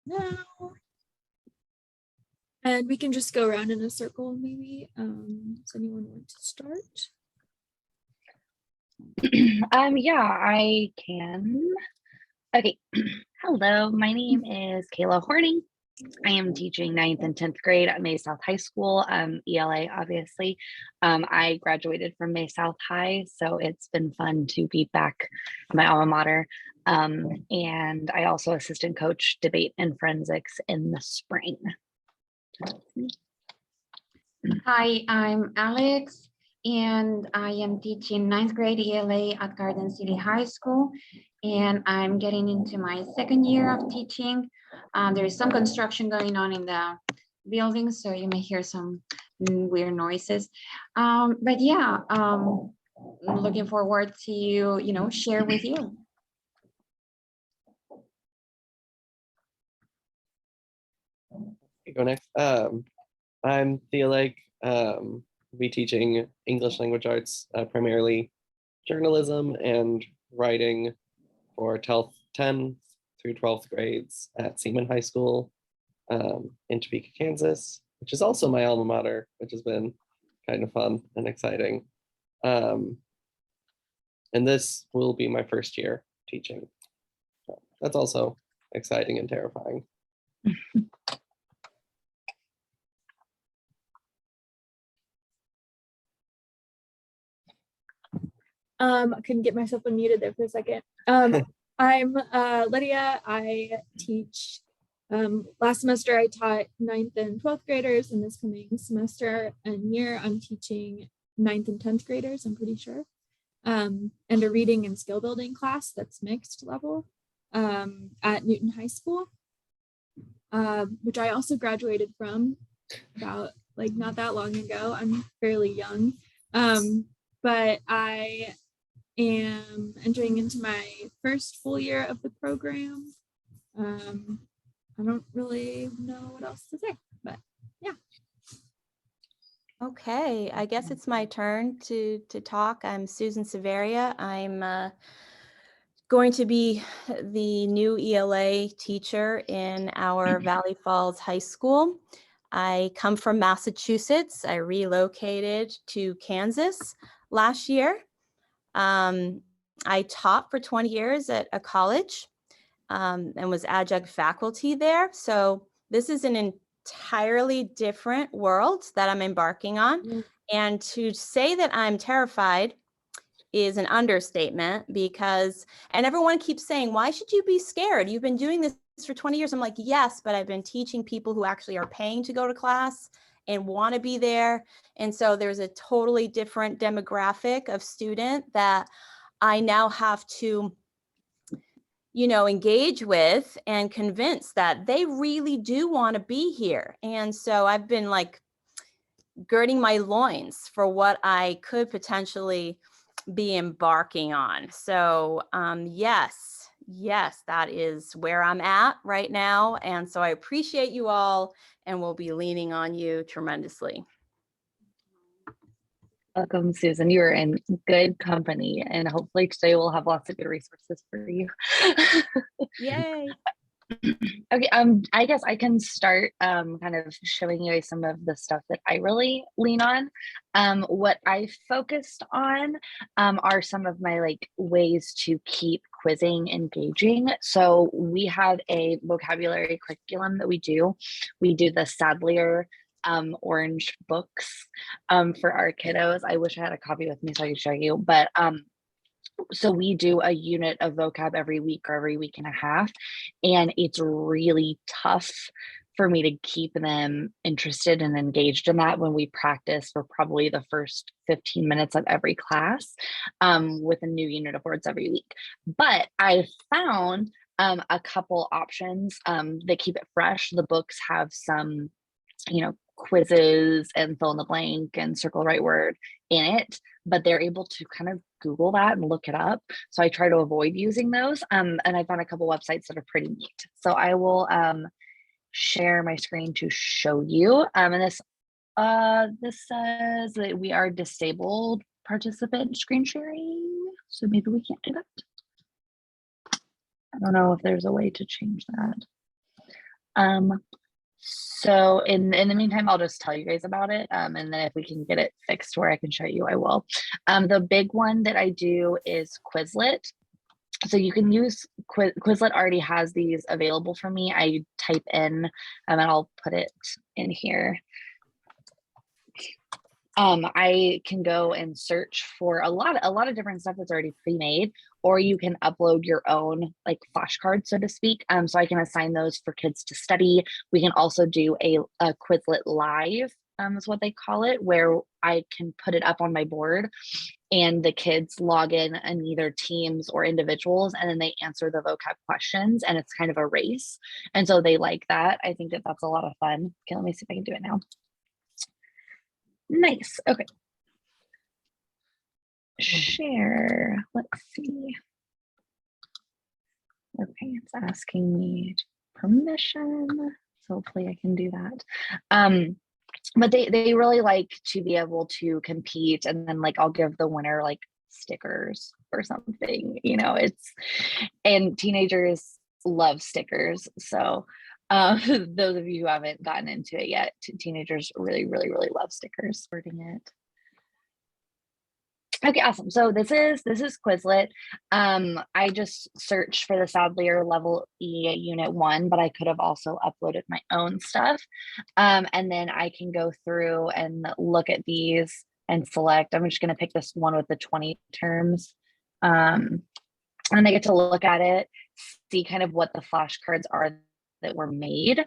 now. And we can just go around in a circle maybe. Does anyone want to start? Yeah, I can. Okay. Hello, my name is Kayla Horning. I am teaching 9th and 10th grade at May South High School, ELA, obviously. I graduated from May South High, so it's been fun to be back at my alma mater. And I also assistant coach debate and forensics in the spring. Hi, I'm Alex, and I am teaching 9th grade ELA at Garden City High School, and I'm getting into my second year of teaching. There is some construction going on in the building, so you may hear some weird noises. But yeah, I'm looking forward to share with you. Go next. I'm Thea Lake. Be teaching English language arts, primarily journalism and writing for 10th through 12th grades at Seaman High School in Topeka, Kansas, which is also my alma mater, which has been kind of fun and exciting. And this will be my first year teaching. So that's also exciting and terrifying. I couldn't get myself unmuted there for a second. I'm Lydia. I teach, last semester I taught 9th and 12th graders, and this coming semester and year I'm teaching 9th and 10th graders, I'm pretty sure. And a reading and skill building class that's mixed level at Newton High School, which I also graduated from about not that long ago. I'm fairly young, but I am entering into my first full year of the program. I don't really know what else to say, but yeah. Okay, I guess it's my turn to talk. I'm Susan Severia. I'm going to be the new ELA teacher in our Valley Falls High School. I come from Massachusetts. I relocated to Kansas last year. I taught for 20 years at a college and was adjunct faculty there. So this is an entirely different world that I'm embarking on. Mm-hmm. And to say that I'm terrified is an understatement because, and everyone keeps saying, why should you be scared? You've been doing this for 20 years. I'm like, yes, but I've been teaching people who actually are paying to go to class and want to be there. And so there's a totally different demographic of student that I now have to, engage with and convince that they really do want to be here. And so I've been girding my loins for what I could potentially be embarking on. So yes, that is where I'm at right now. And so I appreciate you all and will be leaning on you tremendously. Welcome, Susan. You are in good company, and hopefully today we'll have lots of good resources for you. Yay. Okay, I guess I can start kind of showing you some of the stuff that I really lean on. What I focused on are some of my ways to keep quizzing engaging. So we have a vocabulary curriculum that we do. We do the Sadlier orange books for our kiddos. I wish I had a copy with me so I could show you, but so we do a unit of vocab every week or every week and a half, and it's really tough for me to keep them interested and engaged in that when we practice for probably the first 15 minutes of every class with a new unit of words every week. But I found a couple options that keep it fresh. The books have some, quizzes and fill in the blank and circle the right word in it, but they're able to kind of Google that and look it up. So I try to avoid using those. And I found a couple websites that are pretty neat. So I will share my screen to show you. And this says that we are disabled participant screen sharing. So maybe we can't do that. I don't know if there's a way to change that. So in the meantime, I'll just tell you guys about it. And then if we can get it fixed where I can show you, I will. The big one that I do is Quizlet. So you can use Quizlet already has these available for me. I type in, and I'll put it in here. I can go and search for a lot of different stuff that's already pre-made, or you can upload your own like flashcards, so to speak. So I can assign those for kids to study. We can also do a Quizlet live, is what they call it, where I can put it up on my board and the kids log in either teams or individuals, and then they answer the vocab questions, and it's kind of a race. And so they like that. I think that that's a lot of fun. Okay, let me see if I can do it now. Nice. Okay. Share. Let's see. Okay, it's asking me permission. So hopefully I can do that. But they really like to be able to compete, and then like I'll give the winner like stickers or something, you know, and teenagers love stickers. So those of you who haven't gotten into it yet, teenagers really love stickers. Wording it. Okay, awesome. So this is Quizlet. I just searched for the Sadlier Level E Unit 1, but I could have also uploaded my own stuff. And then I can go through and look at these and select. I'm just going to pick this one with the 20 terms. And I get to look at it, see kind of what the flashcards are that were made.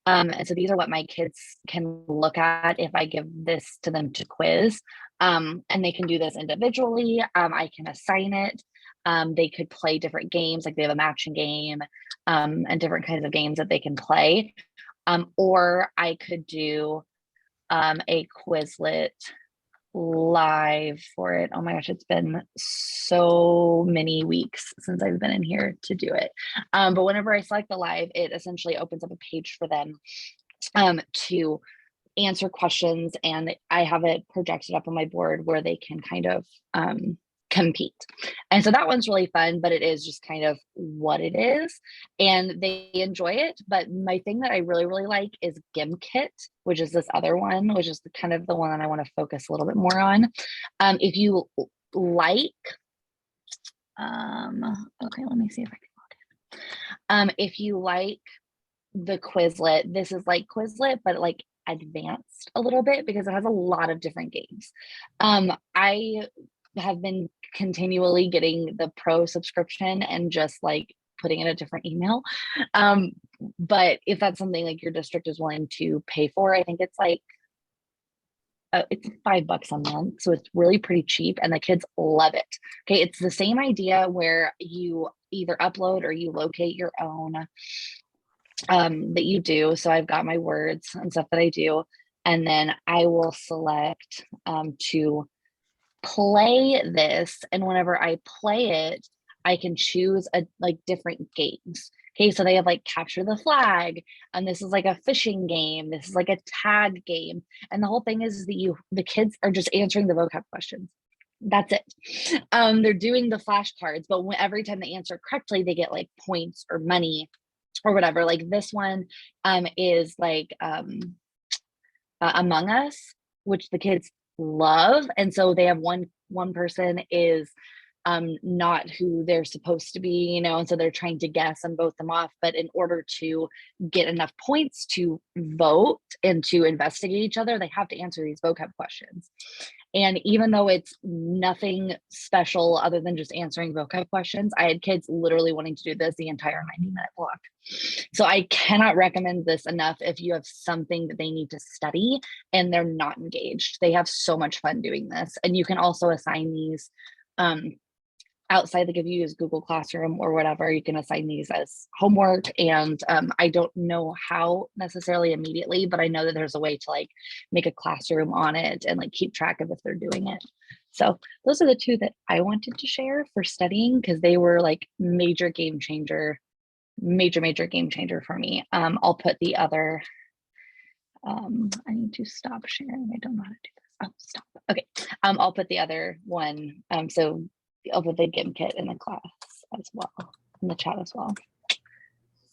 And so these are what my kids can look at if I give this to them to quiz. And they can do this individually. I can assign it. They could play different games, like they have a matching game, and different kinds of games that they can play. Or I could do a Quizlet live for it. Oh my gosh, it's been so many weeks since I've been in here to do it. But whenever I select the live, it essentially opens up a page for them to answer questions, and I have it projected up on my board where they can kind of compete. And so that one's really fun, but it is just kind of what it is, and they enjoy it. But my thing that I really like is GimKit, which is this other one, which is kind of the one that I want to focus a little bit more on. If you like, okay, let me see if I can log in. If you like the Quizlet, this is like Quizlet, but like advanced a little bit because it has a lot of different games. I have been continually getting the pro subscription and just like putting in a different email. But if that's something like your district is willing to pay for, I think it's like it's $5 a month, so it's really pretty cheap, and the kids love it. Okay, it's the same idea where you either upload or you locate your own that you do. So I've got my words and stuff that I do, and then I will select to play this, and whenever I play it, I can choose like different games. Okay, so they have like capture the flag, and this is like a fishing game, this is like a tag game, and the whole thing is that the kids are just answering the vocab questions. That's it. They're doing the flashcards, but every time they answer correctly, they get like points or money or whatever. Like this one is like Among Us, which the kids love, and so they have one person is not who they're supposed to be, you know, and so they're trying to guess and vote them off. But in order to get enough points to vote and to investigate each other, they have to answer these vocab questions. And even though it's nothing special other than just answering vocab questions, I had kids literally wanting to do this the entire 90-minute block. So I cannot recommend this enough if you have something that they need to study and they're not engaged. They have so much fun doing this. And you can also assign these outside, like if you use Google Classroom or whatever, you can assign these as homework. And I don't know how necessarily immediately, but I know that there's a way to like make a classroom on it and like keep track of if they're doing it. So those are the two that I wanted to share for studying, because they were like major game changer for me. I'll put the other, I need to stop sharing. I don't know how to do this. Oh, stop. Okay. I'll put the other one. So I'll put the GimKit in the class as well, in the chat as well.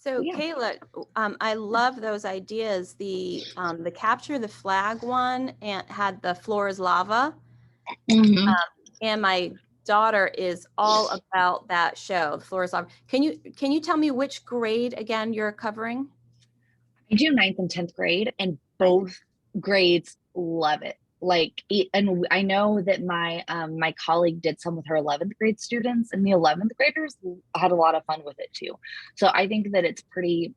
So Yeah. Kayla, I love those ideas. The capture the flag one and had the floor is lava. Mhm. And my daughter is all about that show, the floor is lava. Can you tell me which grade again you're covering? I do 9th and 10th grade, and both grades love it. Like, and I know that my colleague did some with her 11th grade students, and the 11th graders had a lot of fun with it too. So I think that it's pretty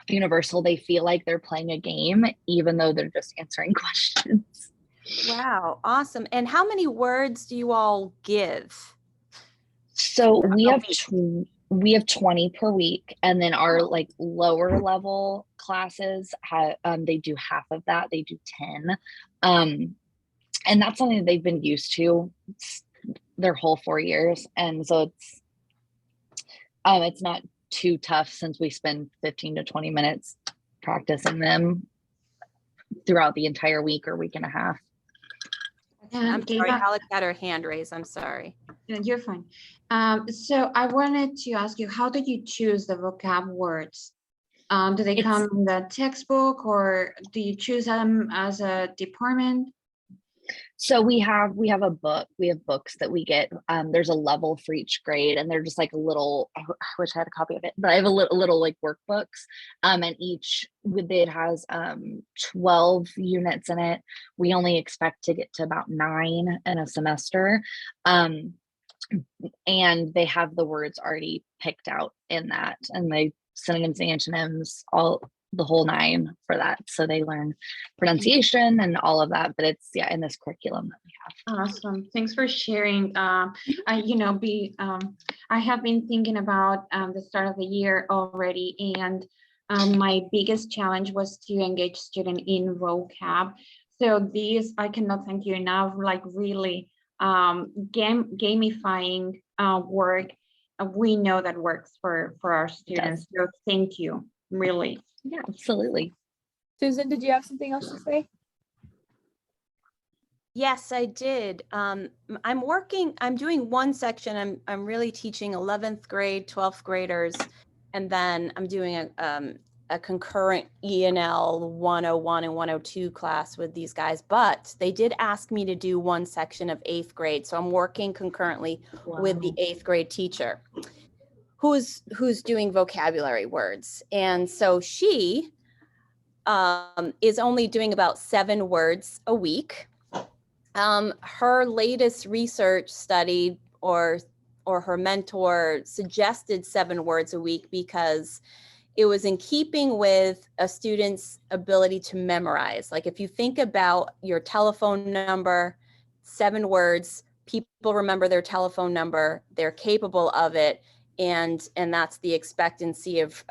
universal. They feel like they're playing a game, even though they're just answering questions. Wow, awesome. And how many words do you all give? So A we have 20 per week, and then our like lower level classes have they do half of that. They do 10. And that's something that they've been used to their whole 4 years. And so it's not too tough since we spend 15 to 20 minutes practicing them throughout the entire week or week and a half. I'm sorry, Kayla, Alec had her hand raised. I'm sorry. you're fine. So I wanted to ask you, how did you choose the vocab words? Do they come in the textbook, or do you choose them as a department? So we have a book. We have books that we get. There's a level for each grade, and they're just like a little. I wish I had a copy of it, but I have a little like workbooks. And each with it has 12 units in it. We only expect to get to about 9 in a semester. And they have the words already picked out in that, and they synonyms, antonyms, all the whole 9 for that. So they learn pronunciation and all of that, but it's in this curriculum that we have. Awesome. Thanks for sharing. I have been thinking about the start of the year already, and my biggest challenge was to engage student in vocab. So these, I cannot thank you enough, like really gamifying work. We know that works for our students. So thank you, really. Yeah, absolutely. Susan, did you have something else to say? Yes, I did. I'm doing one section. I'm really teaching 11th grade, 12th graders, and then I'm doing a concurrent ENL 101 and 102 class with these guys. But they did ask me to do one section of 8th grade, so I'm working concurrently with the 8th grade teacher, who's doing vocabulary words, and so she is only doing about 7 words a week. Her latest research study or her mentor suggested 7 words a week because it was in keeping with a student's ability to memorize. Like if you think about your telephone number, 7 words, people remember their telephone number, they're capable of it, and that's the expectancy of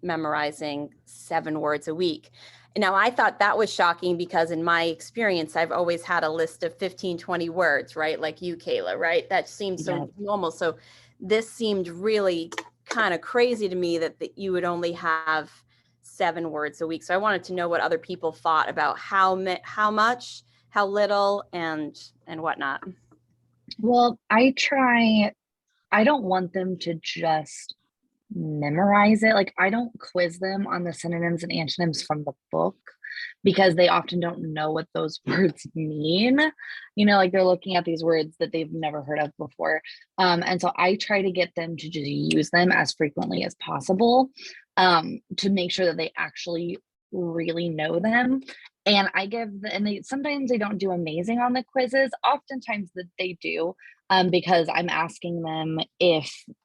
memorizing 7 words a week. Now, I thought that was shocking because in my experience, I've always had a list of 15, 20 words, right? Like you, Kayla, right? That seems so normal. So this seemed really kind of crazy to me that you would only have 7 words a week. So I wanted to know what other people thought about how much, how little, and whatnot. Well, I don't want them to just memorize it. Like I don't quiz them on the synonyms and antonyms from the book because they often don't know what those words mean. Like they're looking at these words that they've never heard of before. And so I try to get them to just use them as frequently as possible to make sure that they actually really know them. And sometimes they don't do amazing on the quizzes. Oftentimes that they do, because I'm asking them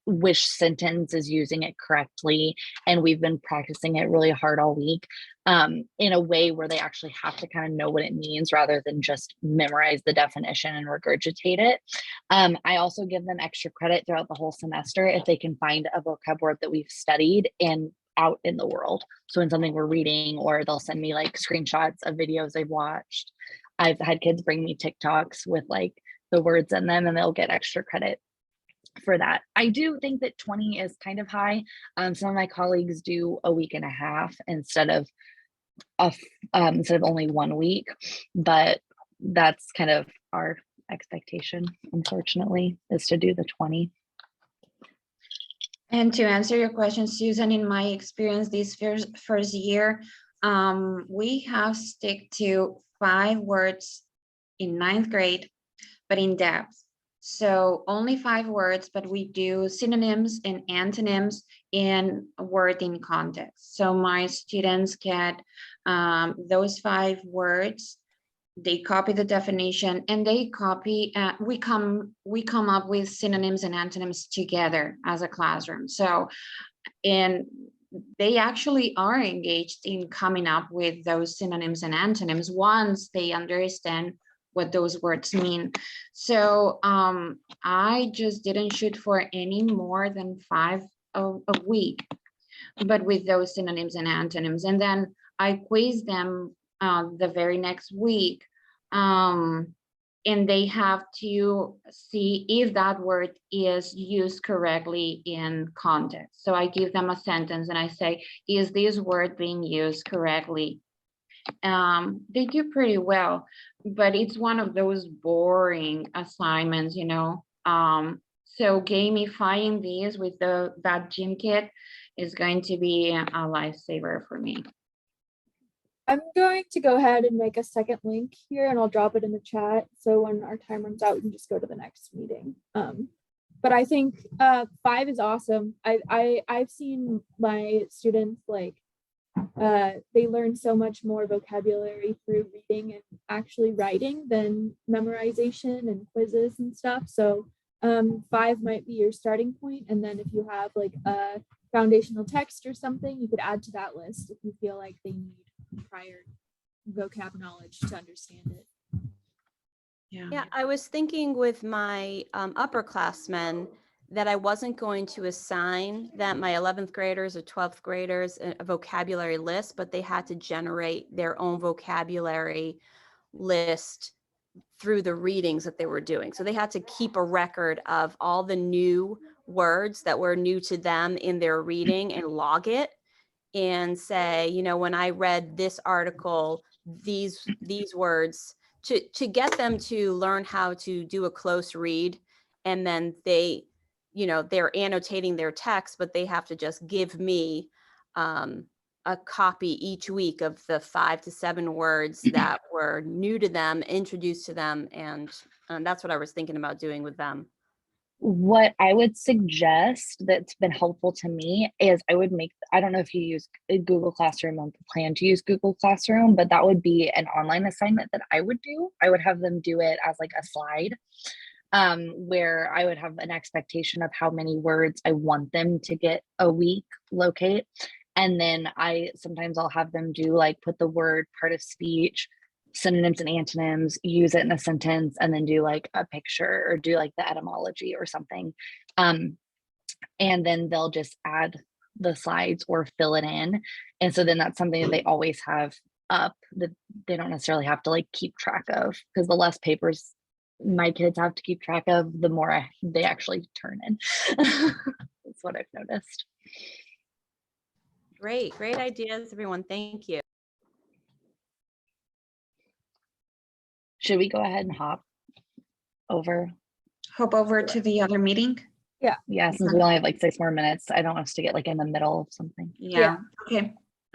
which sentence is using it correctly. And we've been practicing it really hard all week in a way where they actually have to kind of know what it means rather than just memorize the definition and regurgitate it. I also give them extra credit throughout the whole semester if they can find a vocab word that we've studied and out in the world. So in something we're reading, or they'll send me like screenshots of videos they've watched. I've had kids bring me TikToks with like the words in them, and they'll get extra credit for that. I do think that 20 is kind of high. Some of my colleagues do a week and a half instead of only 1 week, but that's kind of our expectation, unfortunately, is to do the 20. And to answer your question, Susan, in my experience this first year, we have stick to 5 words in 9th grade, but in depth. So only 5 words, but we do synonyms and antonyms in word in context. So my students get those 5 words, they copy the definition, and they copy, we come up with synonyms and antonyms together as a classroom. So, and they actually are engaged in coming up with those synonyms and antonyms once they understand what those words mean. So I just didn't shoot for any more than 5 a week, but with those synonyms and antonyms. And then I quiz them the very next week. And they have to see if that word is used correctly in context. So I give them a sentence and I say, is this word being used correctly? They do pretty well, but it's one of those boring assignments, you know. So gamifying these with that gym kit is going to be a lifesaver for me. I'm going to go ahead and make a second link here and I'll drop it in the chat. So when our time runs out, we can just go to the next meeting. But I think 5 is awesome. I've seen my students like they learn so much more vocabulary through reading and actually writing than memorization and quizzes and stuff. So 5 might be your starting point. And then if you have like a foundational text or something, you could add to that list if you feel like they need prior vocab knowledge to understand it. Yeah, I was thinking with my upperclassmen that I wasn't going to assign that my 11th graders or 12th graders a vocabulary list, but they had to generate their own vocabulary list through the readings that they were doing. So they had to keep a record of all the new words that were new to them in their reading and log it and say, you know, when I read this article, these words, to get them to learn how to do a close read. And then they, you know, they're annotating their text, but they have to just give me a copy each week of the 5 to 7 words that were new to them, introduced to them. And that's what I was thinking about doing with them. What I would suggest that's been helpful to me is I would make, I don't know if you use Google Classroom or plan to use Google Classroom, but that would be an online assignment that I would do. I would have them do it as like a slide where I would have an expectation of how many words I want them to get a week, locate. And then sometimes I'll have them do like put the word, part of speech, synonyms and antonyms, use it in a sentence, and then do like a picture or do like the etymology or something. And then they'll just add the slides or fill it in. And so then that's something that they always have up that they don't necessarily have to like keep track of, because the less papers my kids have to keep track of, the more they actually turn in. That's what I've noticed. Great ideas, everyone. Thank you. Should we go ahead and hop over to the other meeting? Yeah, since we only have like 6 more minutes, I don't want us to get like in the middle of something. Yeah. Okay.